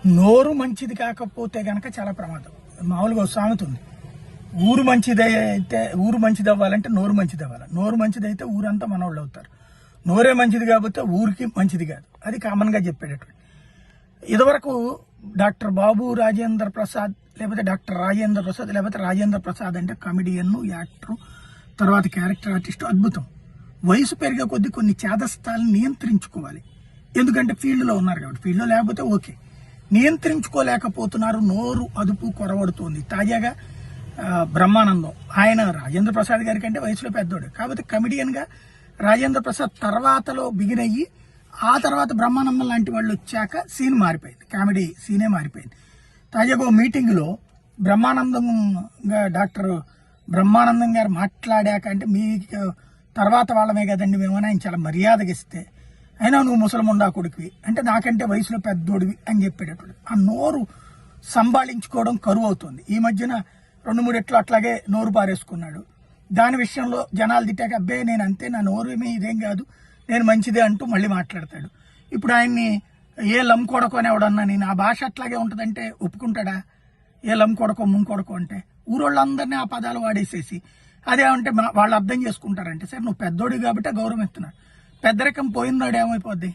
నోరు మంచిది కాకపోతే గనక చాలా ప్రమాదం. మామూలుగా సామెత ఉంది, ఊరు మంచిది అవ్వాలంటే నోరు మంచిది అవ్వాలి, నోరు మంచిదైతే ఊరంతా మనోళ్ళు అవుతారు. నోరే మంచిది కాకపోతే ఊరికి మంచిది కాదు. అది కామన్ గా చెప్పేటటువంటి. ఇదివరకు డాక్టర్ బాబు రాజేంద్ర ప్రసాద్ లేకపోతే డాక్టర్ రాజేంద్ర ప్రసాద్ లేకపోతే రాజేంద్ర ప్రసాద్ అంటే కమెడియన్, యాక్టర్, తర్వాత క్యారెక్టర్ ఆర్టిస్ట్, అద్భుతం. వయసు పెరిగే కొద్దీ కొన్ని చేదస్తాలను నియంత్రించుకోవాలి. ఎందుకంటే ఫీల్డ్లో ఉన్నారు కాబట్టి. ఫీల్డ్లో లేకపోతే ఓకే, నియంత్రించుకోలేకపోతున్నారు. నోరు అదుపు కొరవడుతోంది. తాజాగా బ్రహ్మానందం, ఆయన రాజేంద్ర ప్రసాద్ గారి కంటే వయసులో పెద్దోడు కాబట్టి కమెడియన్ గా రాజేంద్ర ప్రసాద్ తర్వాతలో బిగిన్ అయ్యి ఆ తర్వాత బ్రహ్మానందం లాంటి వాళ్ళు వచ్చాక సీన్ మారిపోయింది, కామెడీ సీనే మారిపోయింది. తాజాగా మీటింగ్ లో డాక్టర్ బ్రహ్మానందం గారు మాట్లాడాక, అంటే మీకు తర్వాత వాళ్ళమే కదండి మేమని ఆయన చాలా మర్యాదగా ఇస్తే, అయినా నువ్వు ముసలముండా కొడుకువి అంటే నాకంటే వయసులో పెద్దోడివి అని చెప్పేటప్పుడు ఆ నోరు సంభాళించుకోవడం కరువు అవుతుంది. ఈ మధ్యన 2-3 ఎట్లు అట్లాగే నోరు పారేసుకున్నాడు. దాని విషయంలో జనాలు తిట్టాక అబ్బే నేను అంతే, నా నోరు ఏమీ ఇదేం కాదు, నేను మంచిదే అంటూ మళ్ళీ మాట్లాడతాడు. ఇప్పుడు ఆయన్ని ఏ లం కొడకో అని ఎవడన్నా, నేను ఆ భాష అట్లాగే ఉంటుందంటే ఒప్పుకుంటాడా? ఏ లం కొడకో ముంకొడకో అంటే ఊరోళ్ళందరినీ ఆ పదాలు వాడేసేసి అదేమంటే వాళ్ళు అర్థం చేసుకుంటారంటే, సరే నువ్వు పెద్దోడు కాబట్టి గౌరవం ఇస్తున్నారు. పెద్దరికం పోయినాడు ఏమైపోద్ది?